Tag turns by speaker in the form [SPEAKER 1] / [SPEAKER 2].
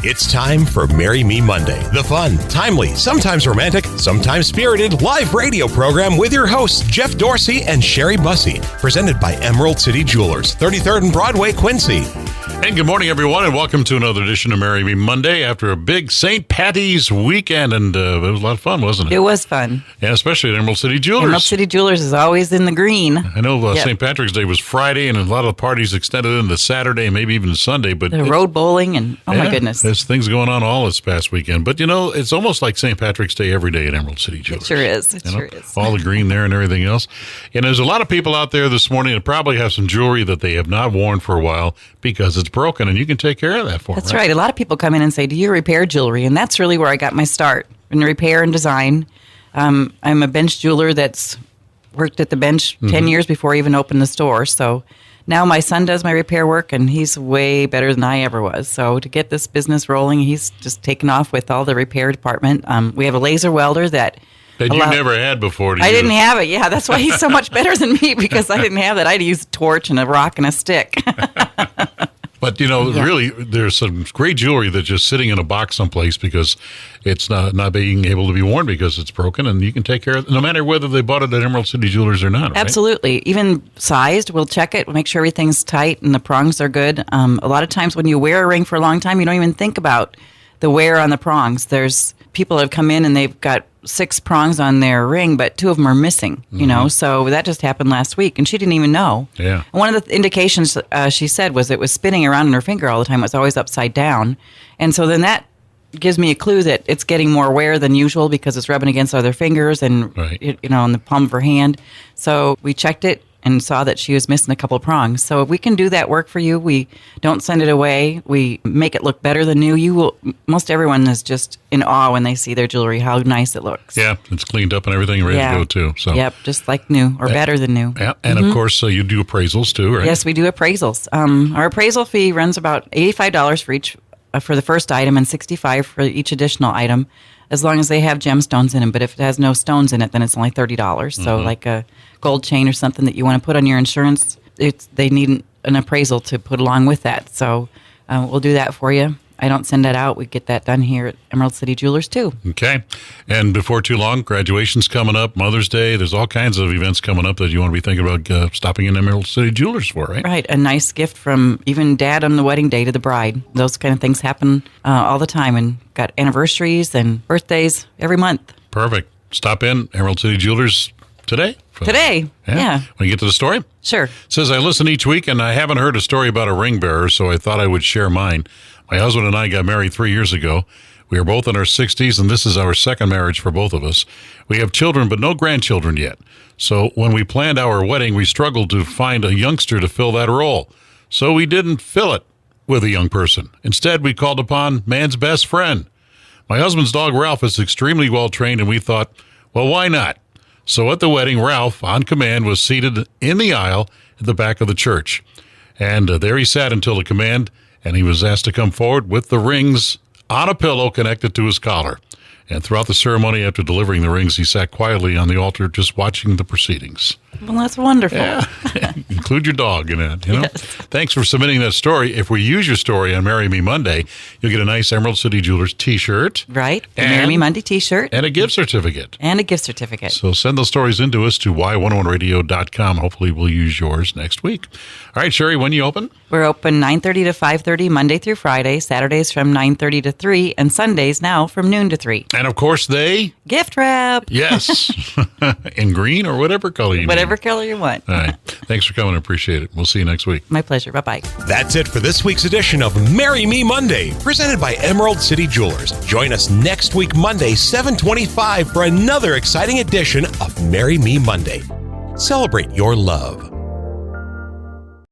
[SPEAKER 1] It's time for Marry Me Monday, the fun, timely, sometimes romantic, sometimes spirited live radio program with your hosts, Jeff Dorsey and Sherry Bussey, presented by Emerald City Jewelers, 33rd and Broadway, Quincy.
[SPEAKER 2] And good morning, everyone, and welcome to another edition of Marry Me Monday after a big St. Patty's weekend, and it was a lot of fun, wasn't it?
[SPEAKER 3] It was fun.
[SPEAKER 2] Yeah, especially at Emerald City Jewelers.
[SPEAKER 3] Emerald City Jewelers is always in the green.
[SPEAKER 2] I know St. Patrick's Day was Friday, and a lot of the parties extended into Saturday and maybe even Sunday. But
[SPEAKER 3] the road bowling, and my goodness.
[SPEAKER 2] There's things going on all this past weekend. But, you know, it's almost like St. Patrick's Day every day at Emerald City Jewelers.
[SPEAKER 3] It sure is. It sure is.
[SPEAKER 2] All the green there and everything else. And there's a lot of people out there this morning that probably have some jewelry that they have not worn for a while because it's broken, and you can take care of that for them.
[SPEAKER 3] That's right. A lot of people come in and say, do you repair jewelry? And that's really where I got my start, in repair and design. I'm a bench jeweler that's worked at the bench 10 years before I even opened the store. So now my son does my repair work, and he's way better than I ever was. So to get this business rolling, he's just taken off with all the repair department. We have a laser welder that
[SPEAKER 2] you never had before.
[SPEAKER 3] I didn't have it. Yeah, that's why he's so much better than me, because I didn't have that. I had to use a torch and a rock and a stick.
[SPEAKER 2] But, you know, really, there's some great jewelry that's just sitting in a box someplace because it's not being able to be worn because it's broken, and you can take care of it, no matter whether they bought it at Emerald City Jewelers or not, right?
[SPEAKER 3] Absolutely. Even sized, we'll check it, we'll make sure everything's tight and the prongs are good. A lot of times when you wear a ring for a long time, you don't even think about the wear on the prongs. There's people that have come in and they've got 6 prongs on their ring, but 2 of them are missing, you know, so that just happened last week, and she didn't even know.
[SPEAKER 2] Yeah.
[SPEAKER 3] And one of the indications she said was it was spinning around in her finger all the time. It was always upside down. And so then that gives me a clue that it's getting more wear than usual because it's rubbing against other fingers and, on the palm of her hand. So we checked it and saw that she was missing a couple of prongs. So if we can do that work for you, we don't send it away. We make it look better than new. Most everyone is just in awe when they see their jewelry, how nice it looks.
[SPEAKER 2] Yeah, it's cleaned up and everything, ready to go too. So
[SPEAKER 3] yep, just like new or better than new.
[SPEAKER 2] Yeah, and of course you do appraisals too, right?
[SPEAKER 3] Yes, we do appraisals. Our appraisal fee runs about $85 for each for the first item and $65 for each additional item, as long as they have gemstones in them. But if it has no stones in it, then it's only $30. So like a gold chain or something that you want to put on your insurance, they need an appraisal to put along with that. So we'll do that for you. I don't send that out. We get that done here at Emerald City Jewelers too. Okay.
[SPEAKER 2] And before too long, graduation's coming up, Mother's Day. There's all kinds of events coming up that you want to be thinking about stopping in Emerald City Jewelers for, right?
[SPEAKER 3] Right. A nice gift from even dad on the wedding day to the bride. Those kind of things happen all the time, and got anniversaries and birthdays every month.
[SPEAKER 2] Perfect. Stop in Emerald City Jewelers today.
[SPEAKER 3] Today, yeah.
[SPEAKER 2] Want to get to the story?
[SPEAKER 3] Sure.
[SPEAKER 2] It says, I listen each week, and I haven't heard a story about a ring bearer, so I thought I would share mine. My husband and I got married 3 years ago. We are both in our 60s, and this is our second marriage for both of us. We have children, but no grandchildren yet. So when we planned our wedding, we struggled to find a youngster to fill that role. So we didn't fill it with a young person. Instead, we called upon man's best friend. My husband's dog, Ralph, is extremely well trained, and we thought, well, why not? So at the wedding, Ralph, on command, was seated in the aisle at the back of the church. And there he sat until the command, and he was asked to come forward with the rings on a pillow connected to his collar. And throughout the ceremony, after delivering the rings, he sat quietly on the altar just watching the proceedings.
[SPEAKER 3] Well, that's wonderful.
[SPEAKER 2] Yeah. Include your dog in it, you know?
[SPEAKER 3] Yes.
[SPEAKER 2] Thanks for submitting that story. If we use your story on Marry Me Monday, you'll get a nice Emerald City Jewelers t-shirt.
[SPEAKER 3] Right. The Marry Me Monday t-shirt.
[SPEAKER 2] And a gift certificate.
[SPEAKER 3] So
[SPEAKER 2] send those stories into us to y101radio.com. Hopefully we'll use yours next week. All right, Sherry, when you open?
[SPEAKER 3] We're open 9:30 to 5:30 Monday through Friday, Saturdays from 9:30 to 3, and Sundays now from noon to 3.
[SPEAKER 2] And, of course, they...
[SPEAKER 3] Gift wrap.
[SPEAKER 2] Yes. In green or whatever color you
[SPEAKER 3] Whatever color you want.
[SPEAKER 2] All right. Thanks for coming. I appreciate it. We'll see you next week.
[SPEAKER 3] My pleasure. Bye-bye.
[SPEAKER 1] That's it for this week's edition of Marry Me Monday, presented by Emerald City Jewelers. Join us next week, Monday, 7:25, for another exciting edition of Marry Me Monday. Celebrate your love.